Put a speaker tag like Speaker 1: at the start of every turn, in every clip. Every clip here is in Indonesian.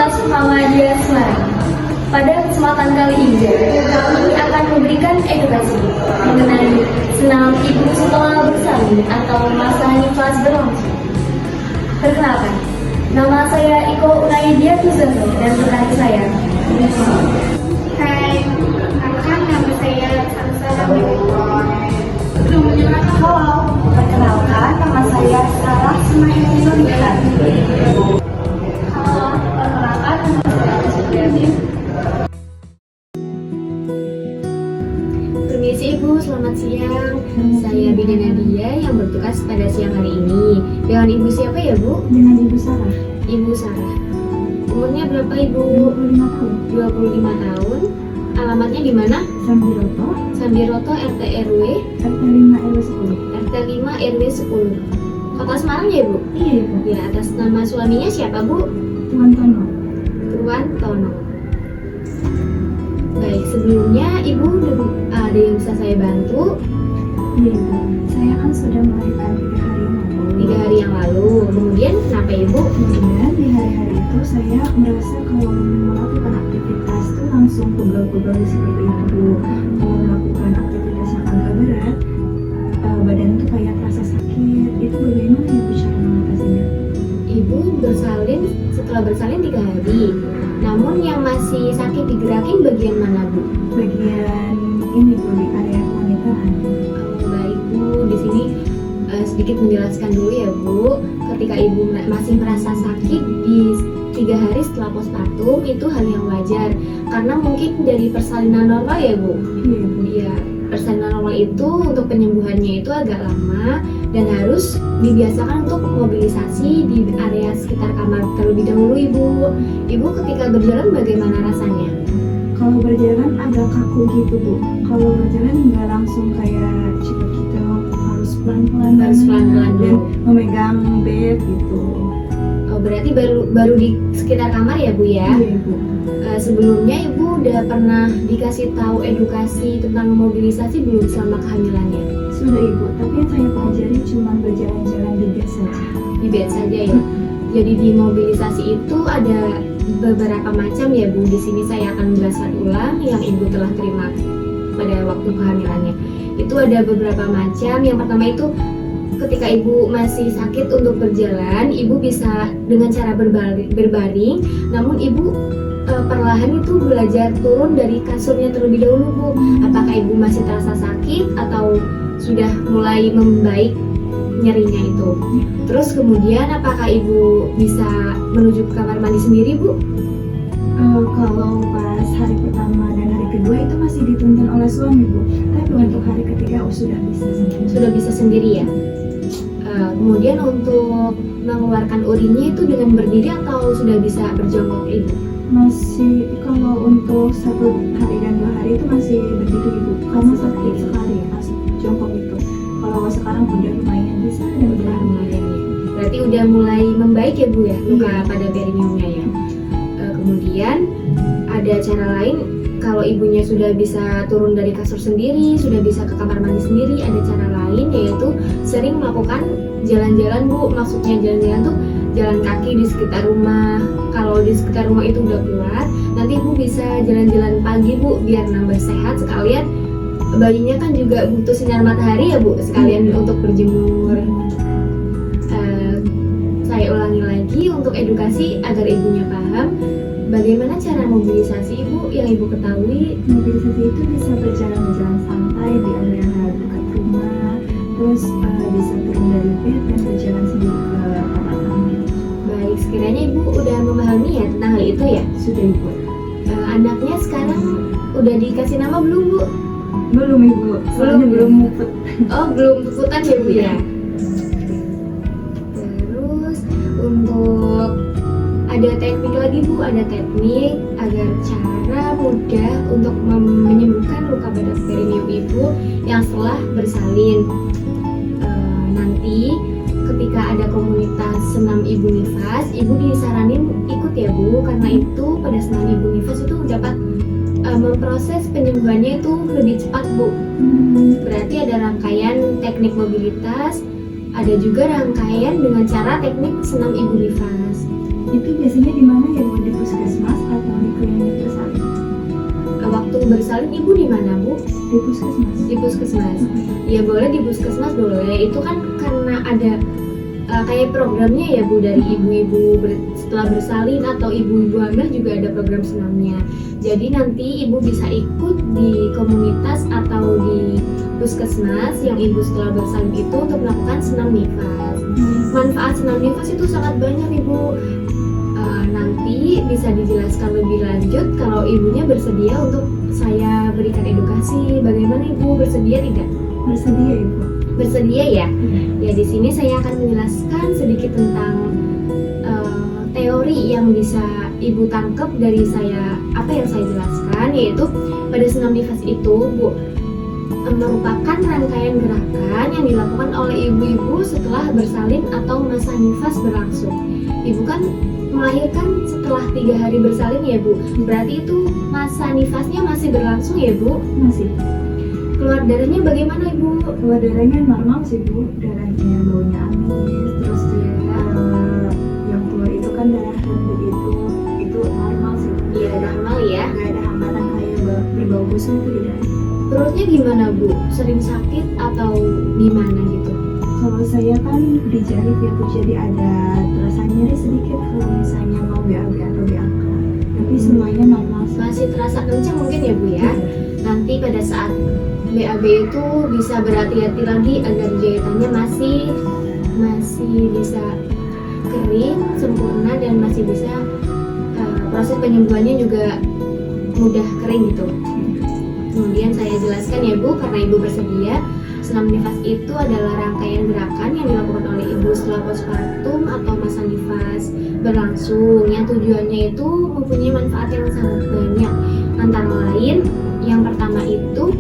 Speaker 1: Kelas Muhammadiyah Semarang. Pada kesempatan kali ini, kami akan memberikan edukasi mengenai senam ibu setelah bersalin atau masa nifas berlangsung. Perkenalkan, nama saya Iko Unaidia Tuzano dan rekan saya.
Speaker 2: Hai, perkenalkan nama saya Samsara.
Speaker 1: Halo, perkenalkan nama saya Sarah Sumairi Nurmilan.
Speaker 2: Halo, perkenalkan nama saya Supriyati.
Speaker 3: Permisi Ibu, selamat siang. Saya Bida Nadia yang bertugas pada siang hari ini. Dengan Ibu siapa ya Bu?
Speaker 4: Dengan Ibu Sarah,
Speaker 3: Ibu Sarah. Umurnya berapa Ibu?
Speaker 4: 25 tahun,
Speaker 3: 25 tahun. Alamatnya di mana?
Speaker 4: Sambiroto,
Speaker 3: Sambiroto RT RW
Speaker 4: RT 5 RW 10.
Speaker 3: RT 5 RW 10. Kota Semarang ya Bu?
Speaker 4: Iya Ibu,
Speaker 3: Ya, atas nama suaminya siapa Bu?
Speaker 4: Tuan Tono.
Speaker 3: Tuan Tono. Baik, sebelumnya Ibu ada yang bisa saya bantu?
Speaker 4: Iya Ibu, saya kan sudah melahirkan 3 hari yang lalu.
Speaker 3: 3 hari yang lalu. Kemudian kenapa Ibu?
Speaker 4: Kemudian di hari-hari itu saya merasa kalau melakukan aktivitas itu langsung pegel-pegel seperti itu. Kalau melakukan aktivitas yang agak berat, badan itu kayak terasa sakit. Itu bagaimana ya Bu cara mengatasinya?
Speaker 3: Ibu setelah bersalin 3 hari. Namun yang masih sakit digerakin bagian mana Bu?
Speaker 4: Bagian ini Bu, di area kewanitahan.
Speaker 3: Baik Bu, di sini sedikit menjelaskan dulu ya Bu. Ketika Ibu masih merasa sakit di 3 hari setelah postpartum itu hal yang wajar. Karena mungkin dari persalinan normal ya Bu.
Speaker 4: Iya Bu.
Speaker 3: Iya, persalinan normal itu untuk penyembuhannya itu agak lama dan harus dibiasakan untuk mobilisasi di area sekitar kamar terlebih dahulu Ibu. Ibu ketika berjalan bagaimana rasanya?
Speaker 4: Kalau berjalan agak kaku gitu Bu. Kalau berjalan nggak langsung kayak cepet gitu, harus pelan-pelan
Speaker 3: Harus pelan-pelan
Speaker 4: dan
Speaker 3: dulu.
Speaker 4: memegang bed gitu.
Speaker 3: Oh, berarti baru di sekitar kamar ya Bu ya?
Speaker 4: Iya Bu.
Speaker 3: Sebelumnya Ibu udah pernah dikasih tahu edukasi tentang mobilisasi belum selama kehamilannya?
Speaker 4: Sudah Ibu, tapi yang saya pelajari cuma berjalan-jalan di bed saja.
Speaker 3: Di bed saja ya. Jadi di mobilisasi itu ada beberapa macam ya Bu. Di sini saya akan menjelaskan ulang yang Ibu telah terima pada waktu kehamilannya. Itu ada beberapa macam. Yang pertama itu ketika Ibu masih sakit untuk berjalan, Ibu bisa dengan cara berbaring, namun Ibu perlahan itu belajar turun dari kasurnya terlebih dahulu Bu. Apakah Ibu masih terasa sakit atau sudah mulai membaik nyerinya itu? Terus kemudian apakah Ibu bisa menuju ke kamar mandi sendiri Bu?
Speaker 4: Kalau pas hari pertama dan hari kedua itu masih dituntun oleh suami Bu. Tapi untuk hari ketiga sudah bisa sendiri.
Speaker 3: Sudah bisa sendiri ya? Kemudian untuk mengeluarkan urinnya itu dengan berdiri atau sudah bisa berjongkok Ibu?
Speaker 4: Masih kalau untuk 1 hari dan 2 hari itu masih berdiri Ibu. Karena sakit sekali pas jongkok itu. Kalau sekarang udah lumayan bisa dan
Speaker 3: Udah lumayan ya. Berarti udah mulai membaik ya Bu ya luka
Speaker 4: Iya.
Speaker 3: pada perineumnya ya. Kemudian ada cara lain kalau ibunya sudah bisa turun dari kasur sendiri, sudah bisa ke kamar mandi sendiri, ada cara lain yaitu sering melakukan jalan-jalan Bu. Maksudnya jalan-jalan tuh jalan kaki di sekitar rumah. Kalau di sekitar rumah itu udah kuat, nanti Ibu bisa jalan-jalan pagi Bu biar nambah sehat sekalian. Bayinya kan juga butuh sinar matahari ya Bu, sekalian untuk berjemur. Saya ulangi lagi untuk edukasi agar ibunya paham bagaimana cara mobilisasi Ibu yang Ibu ketahui.
Speaker 4: Mobilisasi itu bisa berjalan-jalan santai di area dekat rumah, terus bisa turun dari bed dan berjalan sendiri ke kamar tamu.
Speaker 3: Baik, sekiranya Ibu udah memahami ya tentang hal itu ya.
Speaker 4: Sudah Ibu.
Speaker 3: Anaknya sekarang udah dikasih nama belum Bu?
Speaker 4: Belum Ibu, soalnya belum mupet.
Speaker 3: Oh, belum puputan ya Bu ya. Terus untuk ada teknik lagi Bu, ada teknik agar cara mudah untuk menyembuhkan luka pada perineum Ibu yang setelah bersalin. Nanti ketika ada komunitas senam ibu nifas, Ibu disaranin ikut ya Bu, karena itu pada senam ibu nifas itu dapat memproses penyembuhannya itu lebih cepat Bu. Berarti ada rangkaian teknik mobilitas, ada juga rangkaian dengan cara teknik senam ibu nifas.
Speaker 4: Itu biasanya di mana ya Bu, di puskesmas?
Speaker 3: bersalin ibu di mana Bu?
Speaker 4: Di puskesmas.
Speaker 3: Di puskesmas. Ya boleh di puskesmas boleh. Itu kan karena ada kayak programnya ya Bu, dari ibu-ibu setelah bersalin atau ibu-ibu hamil juga ada program senamnya. Jadi nanti ibu bisa ikut di komunitas atau di puskesmas yang ibu setelah bersalin itu untuk melakukan senam nifas. Manfaat senam nifas itu sangat banyak Ibu. Nanti bisa dijelaskan lebih lanjut kalau ibunya bersedia untuk saya berikan edukasi. Bagaimana Ibu, bersedia tidak?
Speaker 4: Bersedia Ibu.
Speaker 3: Bersedia ya? Ya, di sini saya akan menjelaskan sedikit tentang teori yang bisa Ibu tangkap dari apa yang saya jelaskan, yaitu pada senam nifas itu Bu merupakan rangkaian gerakan yang dilakukan oleh ibu-ibu setelah bersalin atau masa nifas berlangsung. Ibu kan melahirkan setelah 3 hari bersalin ya Bu, berarti itu masa nifasnya masih berlangsung ya Bu?
Speaker 4: Masih.
Speaker 3: Keluar darahnya bagaimana Ibu?
Speaker 4: Keluar darahnya normal sih Bu, darahnya baunya amis, terus yang keluar itu kan darah lembut itu normal sih Bu.
Speaker 3: Iya normal ya.
Speaker 4: Nggak ada hambatan kayak berbau busuk itu tidak.
Speaker 3: Perutnya gimana Bu? Sering sakit atau gimana gitu?
Speaker 4: Kalau saya kan dijahit ya Bu, jadi ada terasa nyeri sedikit kalau misalnya mau BAB atau BAK. Tapi semuanya normal sih.
Speaker 3: Masih terasa kencang mungkin ya Bu ya? Nanti pada saat BAB itu bisa berhati-hati lagi agar jahitannya masih bisa kering, sempurna, dan masih bisa proses penyembuhannya juga mudah kering gitu. Kemudian saya jelaskan ya Bu, karena Ibu bersedia, senam nifas itu adalah rangkaian gerakan yang dilakukan oleh Ibu setelah postpartum atau masa nifas berlangsung, yang tujuannya itu mempunyai manfaat yang sangat banyak. Antara lain, yang pertama itu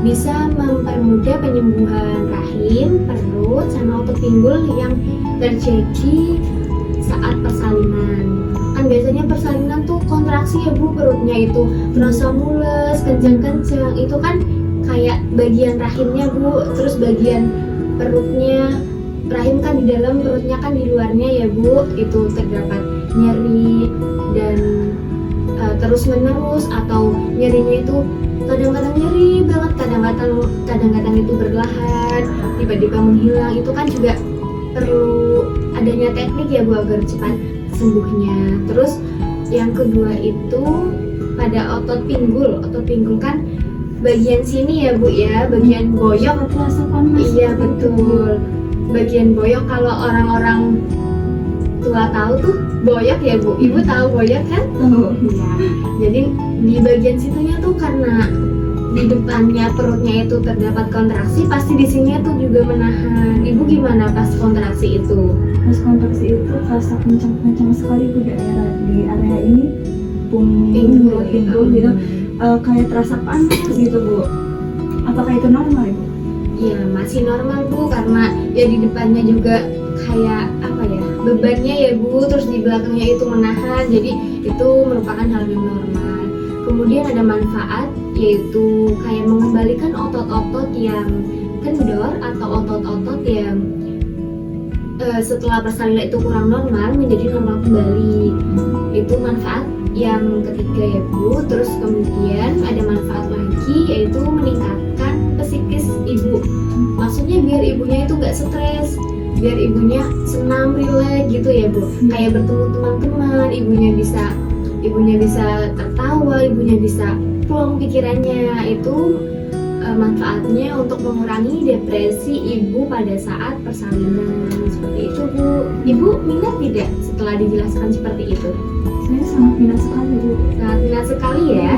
Speaker 3: bisa mempermudah penyembuhan rahim, perut, sama otot pinggul yang terjadi saat persalinan. Kan biasanya persalinan tuh kontraksi ya Bu, perutnya itu terasa mules, kencang-kencang. Itu kan kayak bagian rahimnya Bu, terus bagian perutnya, rahim kan di dalam, perutnya kan di luarnya ya Bu. Itu terdapat nyeri dan terus menerus, atau nyerinya itu kadang-kadang nyeri banget, kadang-kadang itu berlahan, tiba-tiba menghilang. Itu kan juga perlu adanya teknik ya Bu agar cepat sembuhnya. Terus yang kedua itu pada otot pinggul kan bagian sini ya Bu ya, bagian boyok.
Speaker 4: Terasa panas.
Speaker 3: Iya betul, bagian boyok. Kalau orang-orang tua tahu tuh boyok ya Bu, Ibu tahu boyok kan?
Speaker 4: Oh iya.
Speaker 3: Jadi di bagian situnya tuh karena di depannya perutnya itu terdapat kontraksi, pasti di sini tuh juga menahan. Ibu gimana pas kontraksi itu?
Speaker 4: Pas kontraksi itu terasa kencang-kencang sekali Bu, di area ini pinggul gitu, kayak terasa panas gitu Bu. Apakah itu normal Ibu?
Speaker 3: Iya masih normal Bu, karena ya di depannya juga kayak apa ya, bebannya ya Bu, terus di belakangnya itu menahan, jadi itu merupakan hal yang normal. Kemudian ada manfaat, yaitu kayak mengembalikan otot-otot yang kendor atau otot-otot yang setelah persalinan itu kurang normal menjadi normal kembali. Itu manfaat yang ketiga ya Bu. Terus kemudian ada manfaat lagi, yaitu meningkatkan psikis ibu. Maksudnya biar ibunya itu gak stres, biar ibunya senam, rileks gitu ya Bu. Kayak bertemu teman-teman, ibunya bisa tertawa, ibunya bisa plong pikirannya. Itu manfaatnya untuk mengurangi depresi ibu pada saat persalinan. Seperti itu Bu. Ibu minat tidak setelah dijelaskan seperti itu?
Speaker 4: Saya sangat minat sekali Bu.
Speaker 3: Sangat minat sekali ya.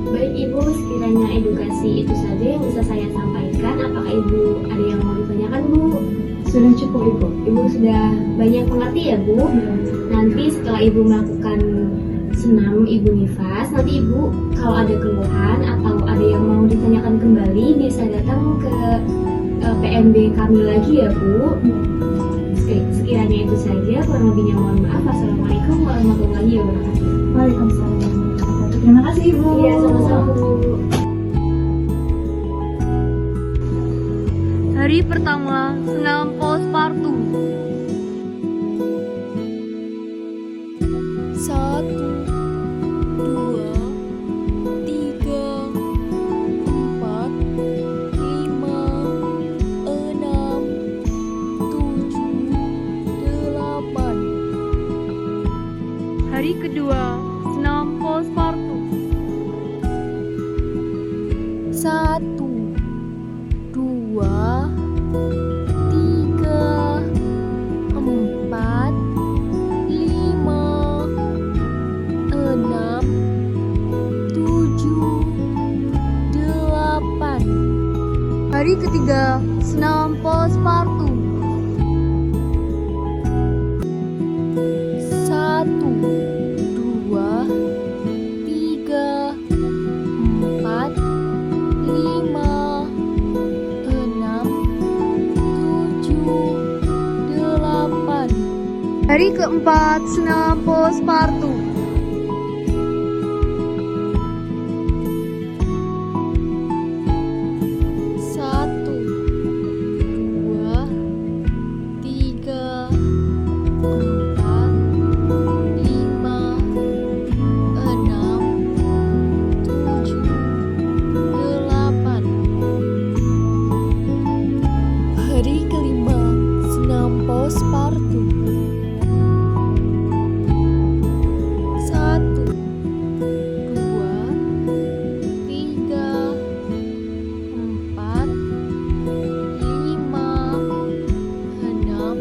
Speaker 3: Baik Ibu, sekiranya edukasi itu saja yang bisa saya sampaikan. Apakah Ibu ada yang mau ditanyakan Bu?
Speaker 4: Sudah cukup Ibu.
Speaker 3: Ibu sudah banyak mengerti ya Bu? Nanti setelah Ibu melakukan senam Ibu nifas, nanti Ibu kalau ada keluhan atau ada yang mau ditanyakan kembali bisa datang ke PMB kami lagi ya Bu. Sekiranya itu saja, kurang lebihnya mohon maaf. Wassalamualaikum warahmatullahi wabarakatuh.
Speaker 4: Waalaikumsalam warahmatullahi wabarakatuh. Terima kasih Ibu.
Speaker 3: Iya sama-sama Bu.
Speaker 1: Hari pertama senam postpartum. 1, 2
Speaker 5: Hari kedua, senam postpartum.
Speaker 6: 1, 2, 3, 4, 5, 6, 7, 8.
Speaker 5: Hari ketiga, senam postpartum.
Speaker 6: 1, 2, 3, 4, 5, 6, 7, 8.
Speaker 5: Hari keempat, senam postpartum.
Speaker 6: 1, 2, 3, 4, 5, 6, 7, 8. Hari kelima, senam postpartum. 1, 2, 3, 4, 5, 6,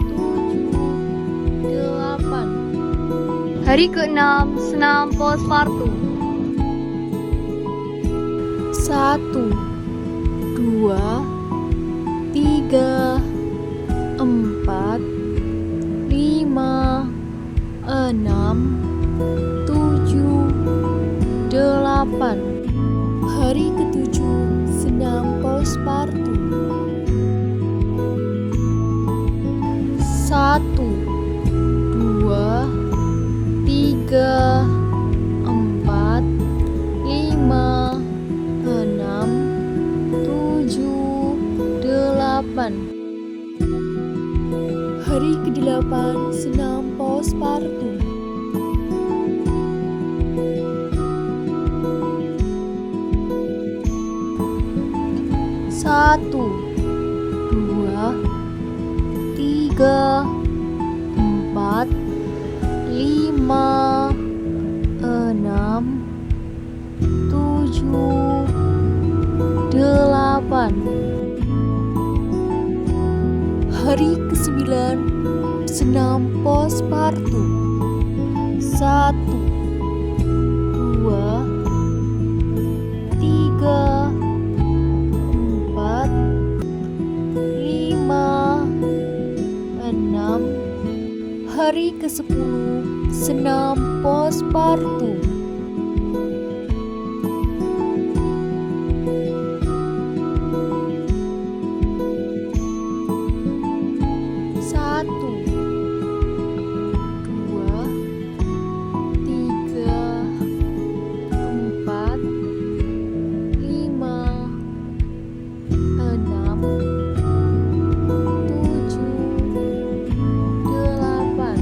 Speaker 6: 7, 8.
Speaker 5: Hari keenam, senam postpartum.
Speaker 6: 1, 2, 3, 4, 5, 6, 7, 8. Hari ketujuh, senam postpartum. 1, 2, 3, 4, 5, 6, 7, 8. Hari ke-8, senam postpartum. 1, 2, 3, 4, 5, 6, 7, 8. Hari ke-9, senam postpartum. 1, 2, 3, 4, 5, 6. Hari ke-10, senam postpartum. 1, 2, 3, 4, 5, 6, 7, 8.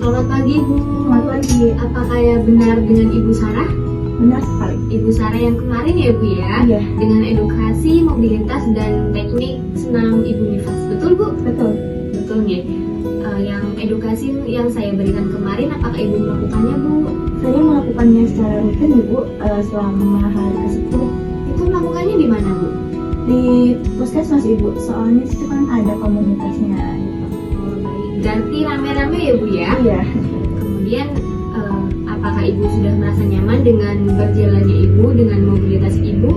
Speaker 3: Selamat pagi Bu.
Speaker 4: Selamat pagi.
Speaker 3: Apakah ya benar dengan Ibu Sarah?
Speaker 4: Benar sekali.
Speaker 3: Ibu Sarah yang kemarin ya Bu ya?
Speaker 4: Iya.
Speaker 3: Dengan edukasi, mobilitas, dan teknik senam Ibu Nifas. Betul Bu?
Speaker 4: Betul.
Speaker 3: Betul nih. Yang edukasi yang saya berikan kemarin, apakah Ibu melakukannya Bu?
Speaker 4: Saya melakukannya secara rutin Ibu selama hari ke-10
Speaker 3: Itu melakukannya di mana Bu?
Speaker 4: di puskesmas Ibu. Soalnya itu kan ada komunitasnya gitu.
Speaker 3: Oh baik. Berarti rame-rame ya Bu ya?
Speaker 4: Iya.
Speaker 3: Kemudian apakah Ibu sudah merasa nyaman dengan berjalannya Ibu, dengan mobilitas Ibu?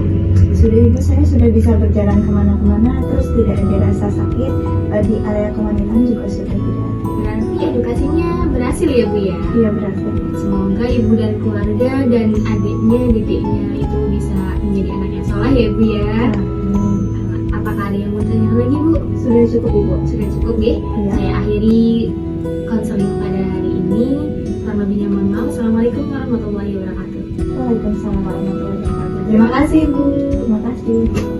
Speaker 4: Sudah Ibu, saya sudah bisa berjalan kemana-kemana, terus tidak ada rasa sakit. Di area komunitas juga sudah tidak ada.
Speaker 3: Berarti edukasinya berhasil ya Bu ya?
Speaker 4: Iya, berhasil.
Speaker 3: Semoga Ibu dan keluarga dan adiknya, didiknya itu bisa menjadi anak yang soleh ya Bu ya. Apakah ada yang mau tanya lagi Bu?
Speaker 4: Sudah cukup Ibu.
Speaker 3: Sudah cukup ya?
Speaker 4: Iya.
Speaker 3: Saya akhiri konseling pada hari ini. Kurang lebihnya mohon maaf. Assalamualaikum warahmatullahi wabarakatuh.
Speaker 4: Waalaikumsalam warahmatullahi wabarakatuh. Terima kasih Bu. Terima kasih.